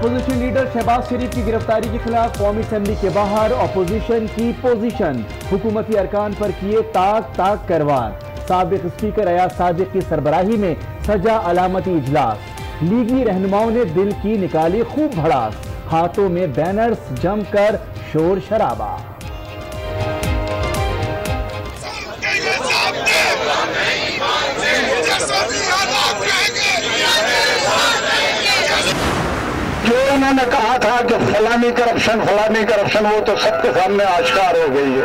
Opposition leader Shahbaz शरीफ की गिरफ्तारी के खिलाफ कौमी असेंबली के बाहर अपोजिशन की पोजीशन, हुकूमती अरकान पर किए ताक ताक करवार। साबिक स्पीकर अयाज सादिक की सरबराही में सजा अलामती इजलास। लीगी रहनुमाओं ने दिल की निकाली खूब भड़ास, हाथों में बैनर्स जमकर शोर शराबा। जो उन्होंने कहा था कि फलानी करप्शन वो तो सबके सामने आश्कार हो गई है।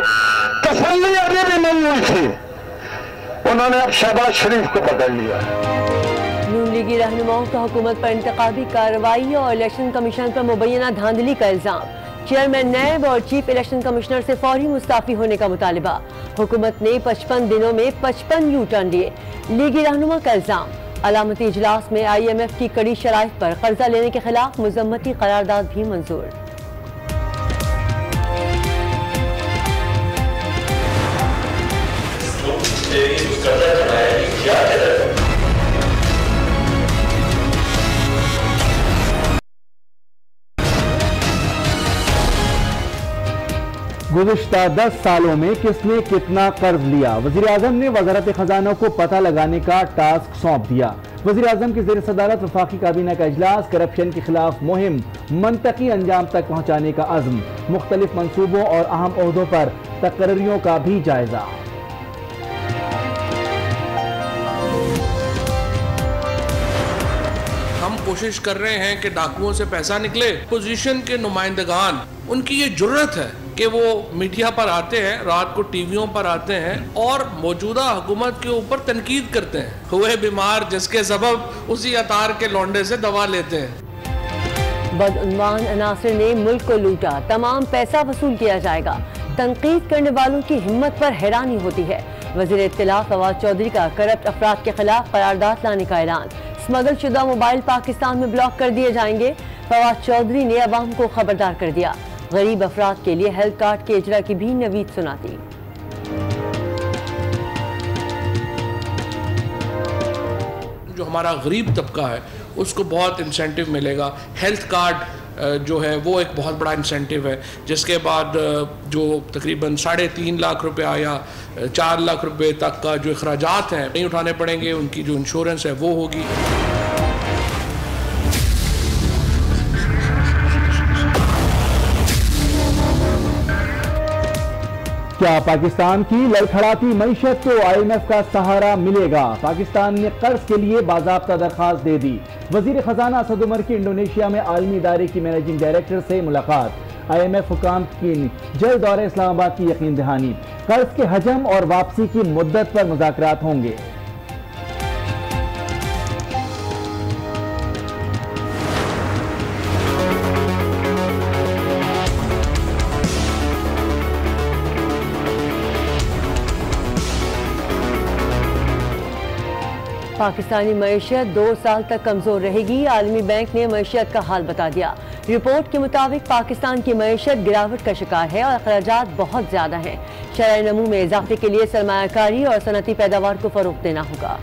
तसल्ली अभी भी नहीं हुई थी, उन्होंने अब शहबाज शरीफ को पकड़ लिया। नून लीगी रहनुमाओं का हुकूमत पर इंतखाबी कार्रवाई और इलेक्शन कमीशन पर मुबैना धांधली का इल्जाम। चेयरमैन नैब और चीफ इलेक्शन कमिश्नर से फौरी मुस्ताफी होने का मुतालिबा। हुकूमत ने 55 दिनों में 55 यू टर्न लिए। लीगी रहनुमा का इल्जाम, अलामती इजलास में IMF की कड़ी शराइत पर कर्जा लेने के खिलाफ मुजम्मती करारदाद भी मंजूर। गुज़िश्ता 10 सालों में किसने कितना कर्ज लिया, वज़ीर आज़म ने वज़ारत खजाना को पता लगाने का टास्क सौंप दिया। वज़ीर आज़म की ज़ेर सदारत वफाकी काबीना का इजलास, करप्शन के खिलाफ मुहिम मंतकी अंजाम तक पहुँचाने का अज़्म, मुख्तलिफ मनसूबों और अहम ओहदों पर तकर्रियों का भी जायजा। हम कोशिश कर रहे हैं कि डाकुओं से पैसा निकले। पोजीशन के नुमाइंदगान, उनकी ये जुर्रत है कि वो मीडिया पर आते हैं, रात को टीवियों पर आते हैं और मौजूदा हुकूमत के ऊपर तनकीद करते हैं। हुए बीमार जिसके सबब उसी अतार के लौंडे से दवा लेते हैं। बदउन्वान अनासिर ने मुल्क को लूटा, तमाम पैसा वसूल किया जाएगा। तनकीद करने वालों की हिम्मत पर हैरानी होती है। वज़ीर इत्तला फवाद चौधरी का करप्ट अफराद के खिलाफ करारदाद लाने का ऐलान। स्मगल शुदा मोबाइल पाकिस्तान में ब्लॉक कर दिए जाएंगे। फवाद चौधरी ने अवाम को खबरदार कर दिया। गरीब अफराद के लिए हेल्थ कार्ड के इजरा की भी नवीद सुनाती। जो हमारा गरीब तबका है उसको बहुत इंसेंटिव मिलेगा। हेल्थ कार्ड जो है वो एक बहुत बड़ा इंसेंटिव है, जिसके बाद जो तकरीबन 3.5 लाख रुपया या 4 लाख रुपए तक का जो अखराजात हैं नहीं उठाने पड़ेंगे। उनकी जो इंश्योरेंस है वो होगी। क्या पाकिस्तान की लड़खड़ाती मईशत को IMF का सहारा मिलेगा? पाकिस्तान ने कर्ज के लिए बाज़ाब्ता दरखास्त दे दी। वजीर खजाना असद उमर की इंडोनेशिया में आलमी इदारे की मैनेजिंग डायरेक्टर से मुलाकात। IMF हुकाम की जल्द दौरे इस्लामाबाद की यकीन दहानी। कर्ज के हजम और वापसी की मुद्दत पर मुज़ाकरात होंगे। पाकिस्तानी मईशत 2 साल तक कमजोर रहेगी। आलमी बैंक ने मईशत का हाल बता दिया। रिपोर्ट के मुताबिक पाकिस्तान की मईशत गिरावट का शिकार है और अखराजात बहुत ज्यादा हैं। शरह नमू में इजाफे के लिए सरमायाकारी और सनती पैदावार को फरोग देना होगा।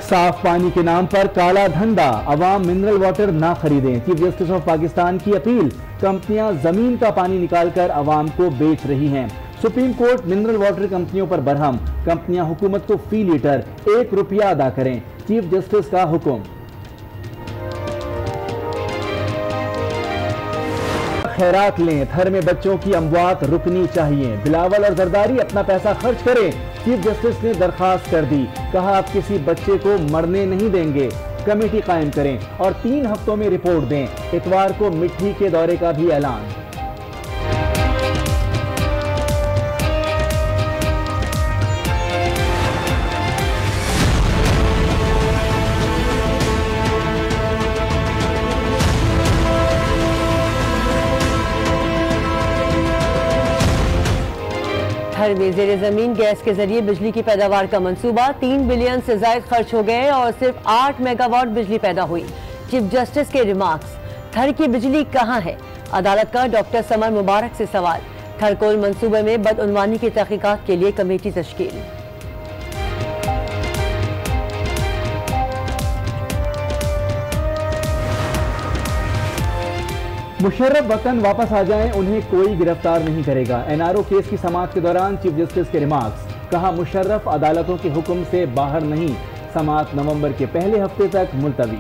साफ पानी के नाम पर काला धंधा, अवाम मिनरल वाटर ना खरीदें। चीफ जस्टिस ऑफ पाकिस्तान की अपील। कंपनियां जमीन का पानी निकालकर अवाम को बेच रही हैं। सुप्रीम कोर्ट मिनरल वाटर कंपनियों पर बरहम। कंपनियां हुकूमत को फी लीटर 1 रुपया अदा करें। चीफ जस्टिस का हुक्म। खैरात लें, थर में बच्चों की अमवात रुकनी चाहिए। बिलावल और जरदारी अपना पैसा खर्च करें। चीफ जस्टिस ने दरखास्त कर दी, कहा आप किसी बच्चे को मरने नहीं देंगे। कमेटी कायम करें और 3 हफ्तों में रिपोर्ट दें। इतवार को मिट्टी के दौरे का भी ऐलान। घर में ज़ेरे ज़मीन गैस के जरिए बिजली की पैदावार का मंसूबा। 3 बिलियन से ज्यादा खर्च हो गए और सिर्फ 8 मेगावाट बिजली पैदा हुई। चीफ जस्टिस के रिमार्क्स। थर की बिजली कहाँ है? अदालत का डॉक्टर समर मुबारक से सवाल। थरकोल मंसूबे में बदउनवानी की तहकीकात के लिए कमेटी तश्कील। मुशर्रफ वतन वापस आ जाएं, उन्हें कोई गिरफ्तार नहीं करेगा। एनआरओ केस की समाअत के दौरान चीफ जस्टिस के रिमार्क्स। कहा, मुशर्रफ अदालतों के हुक्म से बाहर नहीं। समाअत नवंबर के पहले हफ्ते तक मुलतवी।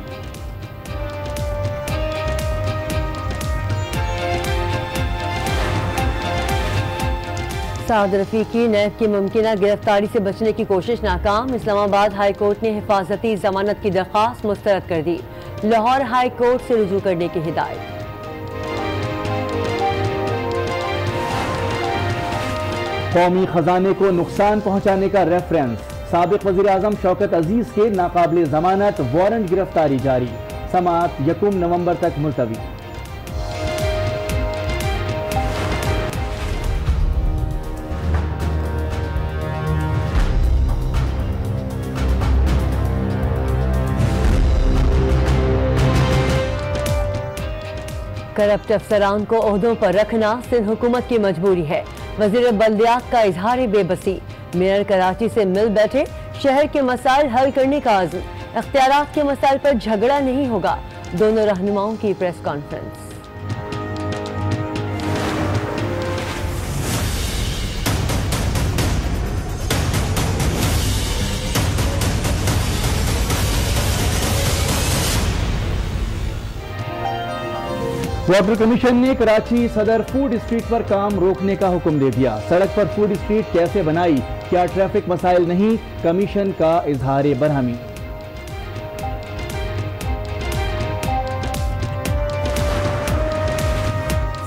साद रफीकी नैब की मुमकिना गिरफ्तारी से बचने की कोशिश नाकाम। इस्लामाबाद हाई कोर्ट ने हिफाजती जमानत की दरख्वास्त मुस्तरद कर दी। लाहौर हाई कोर्ट से रुजू करने की हिदायत। कौमी खजाने को नुकसान पहुंचाने का रेफरेंस। साबिक वजीर आजम शौकत अजीज के नाकाबिले जमानत वारंट गिरफ्तारी जारी। समाअत 1 नवंबर तक मुलतवी। करप्ट अफसरान को ओहदों पर रखना सिंध हुकूमत की मजबूरी है। वजीर बल्दियात का इजहार बेबसी। मेयर कराची से मिल बैठे, शहर के मसाइल हल करने का आज़म। इख्तियारात के मसाइल पर झगड़ा नहीं होगा। दोनों रहनुमाओं की प्रेस कॉन्फ्रेंस। वाटर कमीशन ने कराची सदर फूड स्ट्रीट पर काम रोकने का हुक्म दे दिया। सड़क पर फूड स्ट्रीट कैसे बनाई? क्या ट्रैफिक मसाइल नहीं? कमीशन का इजहार बरहमी।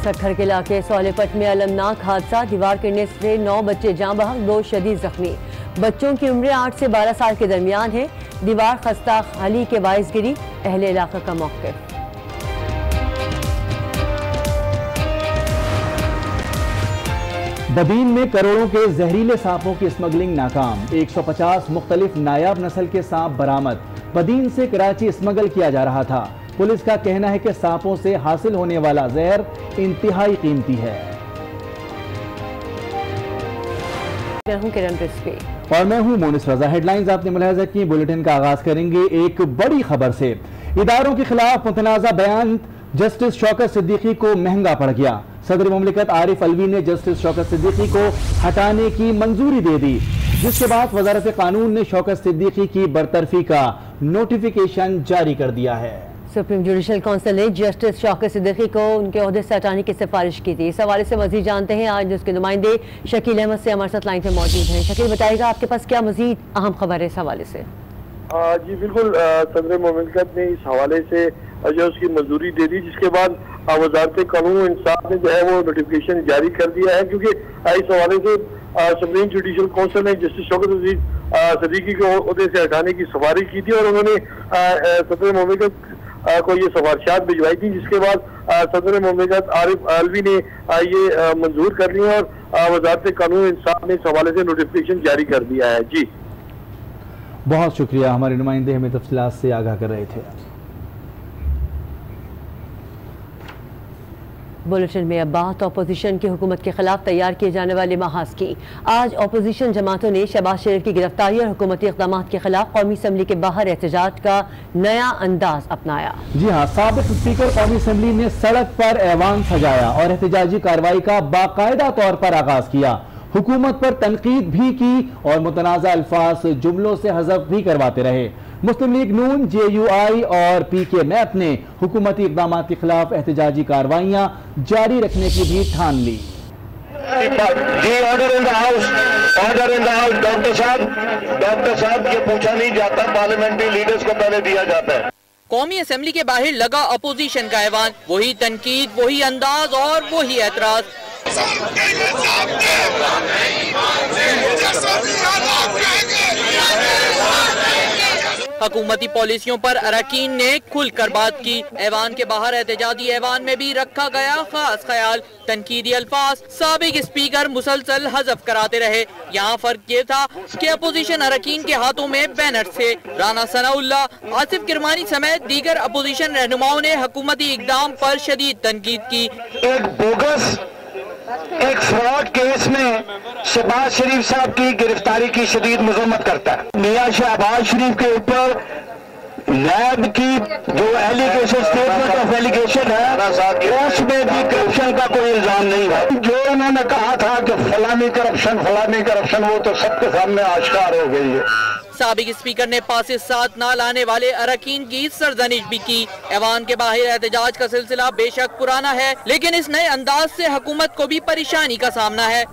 सखर के इलाके सोलेपट में अलमनाक हादसा। दीवार गिरने से 9 बच्चे जाँ बहक, 2 शदीद जख्मी। बच्चों की उम्र 8 से 12 साल के दरमियान है। दीवार खस्ता खाली के बाइस गिरी। अहले इलाका का मौक़िफ़। बदीन में करोड़ों के जहरीले सांपों की स्मगलिंग नाकाम। 150 मुख्तलिफ नायाब नस्ल के सांप बरामद। बदीन से कराची स्मगल किया जा रहा था। पुलिस का कहना है कि सांपों से हासिल होने वाला जहर इंतहाई कीमती है। और मैं हूं मोनिस रजा। हेडलाइंस आपने मुलाहिजा की। बुलेटिन का आगाज करेंगे एक बड़ी खबर से। इदारों के खिलाफ मुतनाज़ा बयान जस्टिस शौकत सिद्दीकी को महंगा पड़ गया। सदर मुमलिकत आरिफ अलवी ने जस्टिस शौकत सिद्दीकी को हटाने की मंजूरी दे दी, जिसके बाद वजारत कानून ने शौकत सिद्दीकी की बरतरफी का नोटिफिकेशन जारी कर दिया है। सुप्रीम जुडिशल काउंसिल ने जस्टिस शौकत सिद्दीकी को उनके ओहदे से हटाने की सिफारिश की थी। इस हवाले से मजीद जानते हैं आज उसके नुमाइंदे शकील अहमद से हमारे साथ लाइन पे मौजूद हैं। शकील, बताइएगा आपके पास क्या मजीद अहम खबर है इस हवाले से? जी बिल्कुल, सदर मुमलिकत ने इस हवाले से जो उसकी मंजूरी दे दी, जिसके बाद वजारत कानून और इंसाफ ने जो है वो नोटिफिकेशन जारी कर दिया है, क्योंकि इस हवाले से सुप्रीम जुडिशल काउंसिल ने जस्टिस शौकत सिद्दीकी को ओहदे से हटाने की सिफारिश की थी और उन्होंने सदर मुमलिकत को ये सिफारिशात भिजवाई थी, जिसके बाद सदर मुमलिकत आरिफ अलवी ने ये मंजूर कर लिया और वजारत कानून इंसाफ ने इस हवाले से नोटिफिकेशन जारी कर दिया है। जी बहुत शुक्रिया, हमारे नुमाइंदे हमें तफसीलात से आगाह कर रहे थे। बुलेटिन में अब बात अपोजिशन की हुकूमत के खिलाफ तैयार किए जाने वाले महाज की। आज अपोजिशन जमातों ने शहबाज शरीफ की गिरफ्तारी और हुकूमती इक़दामात के खिलाफ कौमी असम्बली के बाहर एहतजाज का नया अंदाज अपनाया। जी हाँ, साबिक स्पीकर कौमी असम्बली ने सड़क पर ऐवान सजाया और एहतजाजी कार्रवाई का बाकायदा तौर पर आगाज किया। हुकूमत पर तनकीद भी की और मुतनाज़ा अल्फाज जुमलों से हज़फ भी करवाते रहे। मुस्लिम लीग नून, JUI और PK मैप ने हुकूमती इक़दामात के खिलाफ एहतजाजी कार्रवाइयाँ जारी रखने की भी ठान ली। Order in the house, order in the house. Doctor साहब ये पूछा नहीं जाता, पार्लियामेंट्री लीडर्स को पहले दिया जाता है। कौमी असम्बली के बाहर लगा अपोजिशन का ऐवान, वही तनकीद, वही अंदाज और वही एतराज। हुकूमती पॉलिसियों पर अरकान ने खुलकर बात की। ऐवान के बाहर एहतजाजी ऐवान में भी रखा गया खास ख्याल। तनकीदी अल्फाज साबिक स्पीकर मुसलसल हज़फ कराते रहे। यहाँ फर्क ये था कि अपोजिशन अरकान के हाथों में बैनर थे। राना सनाउल्लाह, आसिफ किरमानी समेत दीगर अपोजिशन रहनुमाओं ने हुकूमती इक़दाम पर शदीद तनकीद की। एक बोगस एक फ्रॉड केस में शहबाज शरीफ साहब की गिरफ्तारी की शदीद मजम्मत करता है। मियां शहबाज शरीफ के ऊपर लैब की जो एलिगेशन, स्टेटमेंट ऑफ एलिगेशन है, उसमें भी करप्शन का कोई इल्जाम नहीं है। जो इन्होंने कहा था कि फलानी करप्शन, वो तो सबके सामने आश्कार हो गई है। साबिक स्पीकर ने पासे साथ ना लाने वाले अरकान की सरजनिश भी की। ऐवान के बाहर एहतजाज का सिलसिला बेशक पुराना है, लेकिन इस नए अंदाज से हुकूमत को भी परेशानी का सामना है।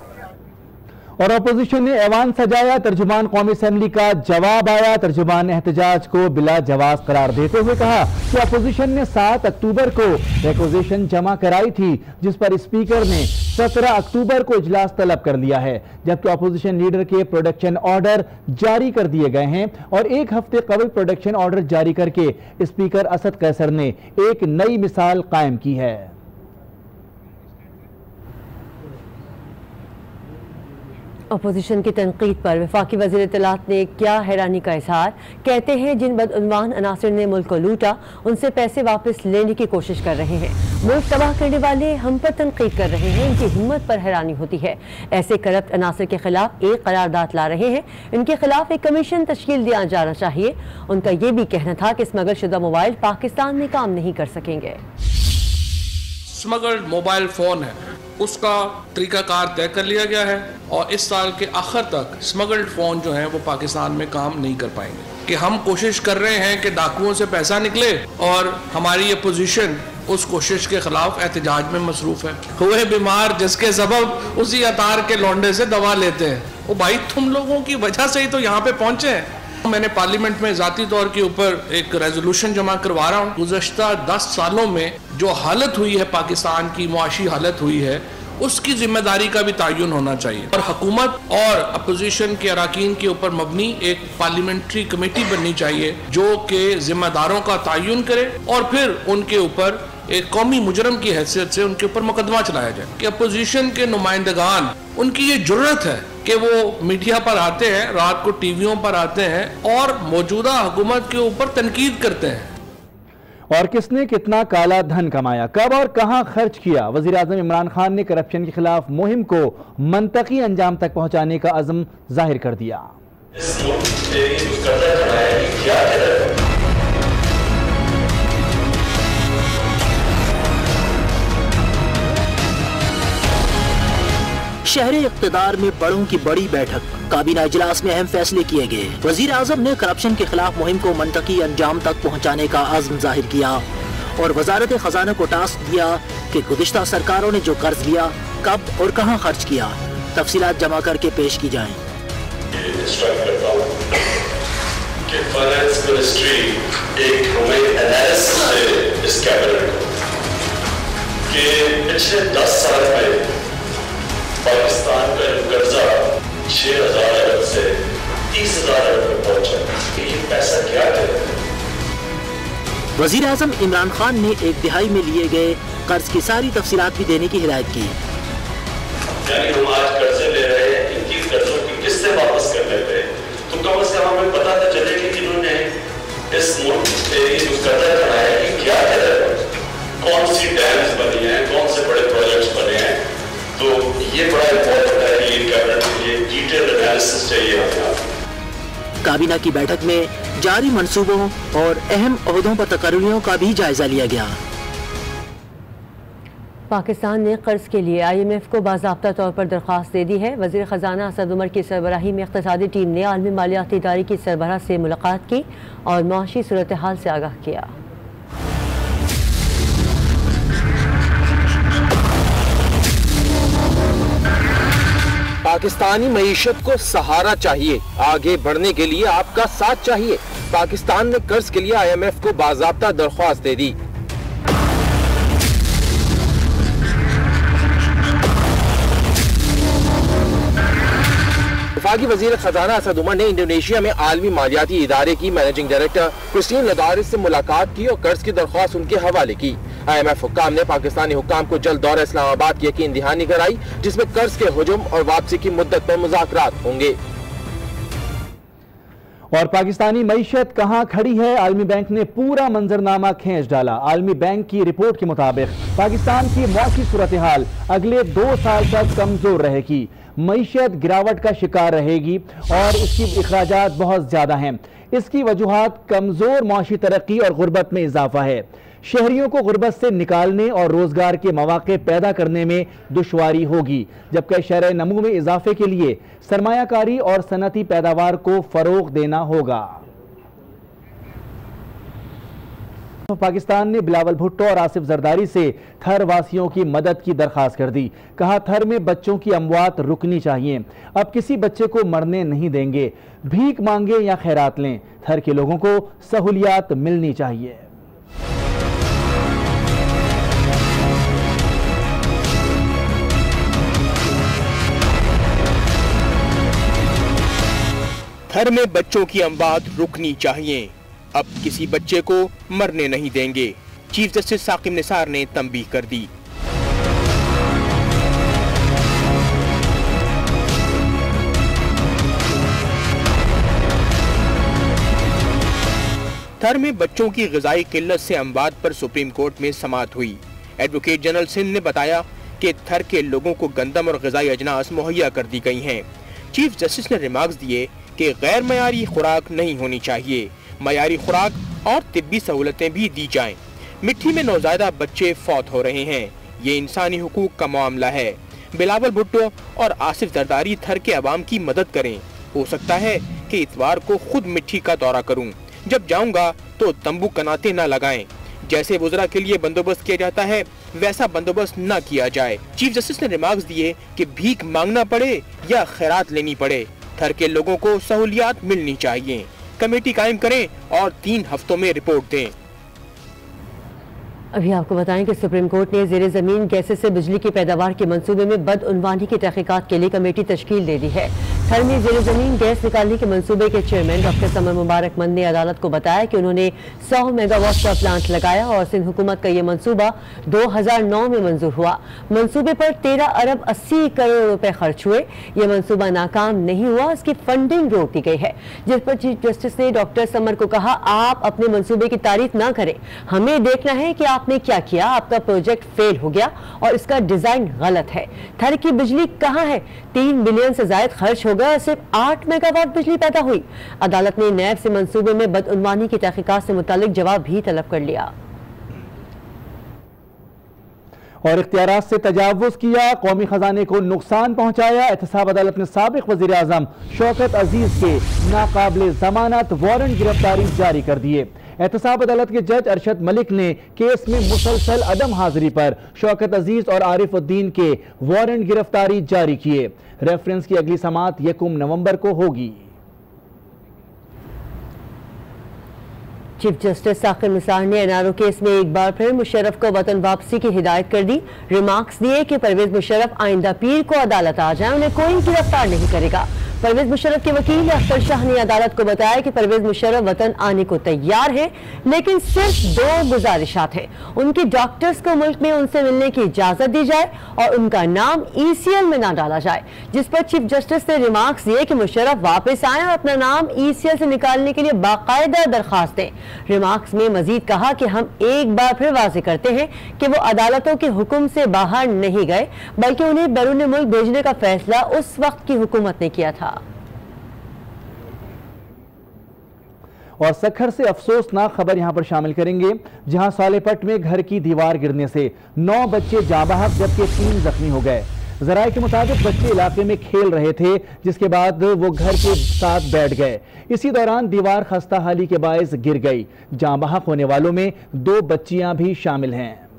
और अपोजिशन ने ऐवान सजाया, तर्जुमान कौमी असेंबली का जवाब आया। तर्जुमान ने एहतजाज को बिला जवाब करार देते हुए कहा कि अपोजिशन ने 7 अक्टूबर को रिक्वेजिशन जमा कराई थी, जिस पर स्पीकर ने 17 अक्टूबर को इजलास तलब कर लिया है, जबकि अपोजिशन लीडर के प्रोडक्शन ऑर्डर जारी कर दिए गए हैं। और 1 हफ्ते कबल प्रोडक्शन ऑर्डर जारी करके स्पीकर असद कैसर ने एक नई मिसाल कायम की है। अपोजिशन की तनकीद पर वफाकी वज़ीर इत्तलात ने क्या हैरानी का इजहार। कहते हैं जिन बदउन्वान अनासिर ने मुल्क को लूटा, उनसे पैसे वापस लेने की कोशिश कर रहे हैं। मुल्क तबाह करने वाले हम पर तनकीद कर रहे हैं, इनकी हिम्मत पर हैरानी होती है। ऐसे करप्ट अनासिर के खिलाफ एक करारदाद ला रहे हैं, इनके खिलाफ एक कमीशन तश्कील दिया जाना चाहिए। उनका यह भी कहना था कि स्मगल शुदा मोबाइल पाकिस्तान में काम नहीं कर सकेंगे। स्मगल्ड मोबाइल फ़ोन है, उसका तरीकाकार तय कर लिया गया है और इस साल के आखिर तक स्मगल्ड फ़ोन जो हैं वो पाकिस्तान में काम नहीं कर पाएंगे। कि हम कोशिश कर रहे हैं कि डाकुओं से पैसा निकले और हमारी अपोजिशन उस कोशिश के खिलाफ एहतजाज में मसरूफ़ है। हुए बीमार जिसके सबब उसी अतार के लौंडे से दवा लेते हैं। वो भाई तुम लोगों की वजह से ही तो यहाँ पे पहुँचे हैं। मैंने पार्लियामेंट में ज़ाती तौर के ऊपर एक रेजोल्यूशन जमा करवा रहा हूँ। गुज़श्ता 10 सालों में जो हालत हुई है, पाकिस्तान की मुआशी हालत हुई है, उसकी जिम्मेदारी का भी तयन होना चाहिए और हुकूमत और अपोजिशन के अरकान के ऊपर मबनी एक पार्लियामेंट्री कमेटी बननी चाहिए जो कि जिम्मेदारों का तयन करे और फिर उनके ऊपर एक कौमी मुजरम की हैसियत से उनके ऊपर मुकदमा चलाया जाए। कि अपोजिशन के नुमाइंदगान, उनकी ये जुर्रत है कि वो मीडिया पर आते हैं, रात को टीवियों पर आते हैं और मौजूदा हुकूमत के ऊपर तनकीद करते हैं। और किसने कितना काला धन कमाया, कब और कहां खर्च किया। वजीर आजम इमरान खान ने करप्शन के खिलाफ मुहिम को मंतकी अंजाम तक पहुंचाने का अज़्म जाहिर कर दिया। शहरी इक़्तिदार में बड़ों की बड़ी बैठक, काबीना इजलास में अहम फैसले किए गए। वजीर आज़म ने करप्शन के खिलाफ मुहिम को मंतकी अंजाम तक पहुँचाने का अज़्म जाहिर किया और वजारत खजाना को टास्क दिया कि गुज़िश्ता सरकारों ने जो कर्ज लिया, कब और कहाँ खर्च किया, तफसीलात जमा करके पेश की जाएं। पिछले 10 साल में पाकिस्तान का कर्जा 6,000 अरब से 30,000 अरब में पहुंचा। ये पैसा क्या है? वजीर आज़म इमरान खान ने 1 तिहाई में लिए गए कर्ज की सारी तफसीलात भी देने की हिदायत की। यानी हम आज कर्जे ले रहे हैं, इनकी कर्जों की किस्तें वापस कर लेते हैं, तो कम से कम हमें पता तो चले कि इन्होंने इस मुल्क पे जो कर्जा चढ़ाया है क्या है, कौन सी डैम्स बनी है, कौन से बड़े प्रोजेक्ट्स बने हैं। तो ये बड़ा इम्पोर्टेंट है कि कैबिनेट के लिए डिटेल एनालिसिस चाहिए हमें। काबीना की बैठक में जारी मंसूबों और अहम ओहदों पर तकरीरों का भी जायजा लिया गया। पाकिस्तान ने कर्ज के लिए IMF को बाज़ाब्ता तौर पर दरख्वास्त दे दी है। वज़ीर ख़जाना असद उमर की सरबराही में इक़्तिसादी टीम ने आलमी मालियाती इदारे की सरबराह से मुलाकात की और मुआशी सूरत हाल से आगाह किया। पाकिस्तानी मईशत को सहारा चाहिए, आगे बढ़ने के लिए आपका साथ चाहिए। पाकिस्तान ने कर्ज के लिए IMF को बाज़ाब्ता दरख्वास्त दे दी। वफाकी वजीर खजाना असद उमर ने इंडोनेशिया में आलमी मालियाती इदारे की मैनेजिंग डायरेक्टर क्रिस्टीन लगारिस से मुलाकात की और कर्ज की दरख्वास्त उनके हवाले की। IMF हुक्काम ने पाकिस्तानी हुक्काम को जल्द दौरा इस्लामाबाद की यकीन दहानी कराई, जिसमें कर्ज के हुजूम और वापसी की मुद्दत पर मुज़ाकरात होंगे। और पाकिस्तानी मईशत कहां खड़ी है, आलमी बैंक ने पूरा मंजरनामा खींच डाला। आलमी बैंक की रिपोर्ट के मुताबिक पाकिस्तान की मौसमी सूरत हाल अगले 2 साल तक कमजोर रहेगी। मईशत गिरावट का शिकार रहेगी और इसकी अखराजात बहुत ज्यादा हैं। इसकी वजूहात कमजोर मौसमी तरक्की और गुर्बत में इजाफा है। शहरियों को गुर्बत से निकालने और रोजगार के मौके पैदा करने में दुश्वारी होगी, जबकि शरह नमू में इजाफे के लिए सरमायाकारी और सनती पैदावार को फरोग देना होगा। पाकिस्तान ने बिलावल भुट्टो और आसिफ जरदारी से थर वासियों की मदद की दरखास्त कर दी। कहा, थर में बच्चों की अमवात रुकनी चाहिए। अब किसी बच्चे को मरने नहीं देंगे। भीख मांगे या खैरात लें, थर के लोगों को सहूलियात मिलनी चाहिए। थर में बच्चों की अमवात रुकनी चाहिए। अब किसी बच्चे को मरने नहीं देंगे। चीफ जस्टिस साकिब निसार ने तंबीह कर दी। थर में बच्चों की ग़िज़ाई किल्लत से अमवात पर सुप्रीम कोर्ट में समाअत हुई। एडवोकेट जनरल सिंध ने बताया कि थर के लोगों को गंदम और ग़िज़ाई अजनास मुहैया कर दी गई हैं। चीफ जस्टिस ने रिमार्क्स दिए कि गैर मयारी खुराक नहीं होनी चाहिए, मयारी खुराक और तिब्बी सहूलतें भी दी जाएं। मिट्टी में नौज़ायदा बच्चे फौत हो रहे हैं, ये इंसानी हुकूक का मामला है। बिलावल भुट्टो और आसिफ जरदारी थर के अवाम की मदद करें। हो सकता है कि इतवार को खुद मिट्टी का दौरा करूं। जब जाऊंगा तो तंबू कनाते न लगाएं। जैसे वुज़रा के लिए बंदोबस्त किया जाता है वैसा बंदोबस्त न किया जाए। चीफ जस्टिस ने रिमार्क्स दिए कि भीख मांगना पड़े या खैरात लेनी पड़े, थर के लोगों को सहूलियात मिलनी चाहिए। कमेटी कायम करें और 3 हफ्तों में रिपोर्ट दें। अभी आपको बताएं कि सुप्रीम कोर्ट ने जेर जमीन गैसेस से बिजली की पैदावार के मंसूबे में बदउनवानी की तहकीकात के लिए कमेटी तश्कील दे दी है। थर में जेर जमीन गैस निकालने के मंसूबे के चेयरमैन डॉक्टर समर मुबारक मंद ने अदालत को बताया कि उन्होंने 100 मेगावाट का प्लांट लगाया और सिंध हुकूमत का ये मंसूबा 2009 में मंजूर हुआ। मंसूबे पर 13 अरब 80 करोड़ रुपए खर्च हुए। ये मंसूबा नाकाम नहीं हुआ, इसकी फंडिंग रोक दी गई है, जिस पर चीफ जस्टिस ने डॉक्टर समर को कहा, आप अपने मंसूबे की तारीफ ना करें, हमें देखना है कि आपने क्या किया। आपका प्रोजेक्ट फेल हो गया और इसका डिजाइन गलत है। थर की बिजली कहां है? 3 बिलियन से ज्यादा खर्च हो गया, सिर्फ 8 मेगावाट बिजली पैदा हुई। अदालत ने नैब से मंसूबे में बदउनवानी की तहकीकात से मुतालिक जवाब भी तलब कर लिया और इख्तियारात से तजावुज किया, कौमी खजाने को नुकसान पहुंचाया। एहतसाब अदालत ने साबिक वजीर आजम शौकत अजीज के नाकाबिल जमानत वारंट गिरफ्तारी जारी कर दिए। एहतसाब अदालत के जज अरशद मलिक ने केस में मुसलसल अदम हाजिरी पर शौकत अजीज और आरिफ उद्दीन के वारंट गिरफ्तारी जारी किए। रेफरेंस की अगली समाअत 1 नवंबर को होगी। चीफ जस्टिस साकिब निसार ने एनआरओ केस में एक बार फिर मुशर्रफ को वतन वापसी की हिदायत कर दी। रिमार्क्स दिए कि परवेज मुशर्रफ आइंदा पीर को अदालत आ जाए, उन्हें कोई गिरफ्तार नहीं करेगा। परवेज मुशर्रफ के वकील अख्तर शाह ने अदालत को बताया कि परवेज मुशर्रफ वतन आने को तैयार है, लेकिन सिर्फ 2 गुजारिशात हैं। उनके डॉक्टर्स को मुल्क में उनसे मिलने की इजाजत दी जाए और उनका नाम ECL में ना डाला जाए, जिस पर चीफ जस्टिस ने रिमार्क्स दिए कि मुशर्रफ वापस आए और अपना नाम ECL से निकालने के लिए बाकायदा दरखास्त दें। रिमार्क्स में मजीद कहा कि हम एक बार फिर वाज़ेह करते हैं कि वो अदालतों के हुक्म से बाहर नहीं गए, बल्कि उन्हें बैरून मुल्क भेजने का फैसला उस वक्त की हुकूमत ने किया था। और सखर से अफसोसनाक खबर यहां पर शामिल करेंगे, जहां सालेपट में घर की दीवार गिरने से 9 बच्चे जाबाहक जबकि 3 जख्मी हो गए। ज़राए के मुताबिक बच्चे इलाके में खेल रहे थे, जिसके बाद वो घर के साथ बैठ गए। इसी दौरान दीवार खस्ता हाली के बायस गिर गई। जाबाहक होने वालों में 2 बच्चियां भी शामिल हैं।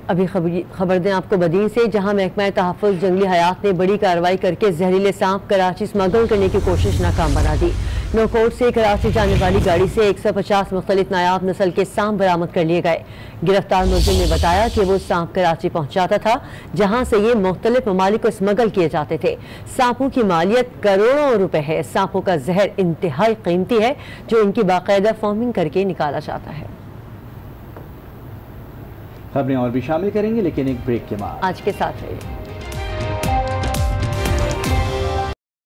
अभी खबर दें आपको बदीन से, जहां महकमा तहफ़्फ़ुज़ जंगली हयात ने बड़ी कार्रवाई करके जहरीले सांप कराची स्मगल करने की कोशिश नाकाम बना दी। नौकोट से कराची जाने वाली गाड़ी से 150 मुख्तलिफ नायाब नस्ल के सांप बरामद कर लिए गए। गिरफ्तार मुलजिम ने बताया कि वो सांप कराची पहुंचाता था, जहां से ये मुख्तलिफ ममालिक को स्मगल किए जाते थे। सांपों की मालियत करोड़ों रुपए है। सांपों का जहर इंतहाई कीमती है, जो इनकी बाकायदा फार्मिंग करके निकाला जाता है। खबरें और भी शामिल करेंगे, लेकिन एक ब्रेक के बाद। आज के साथ रहिए।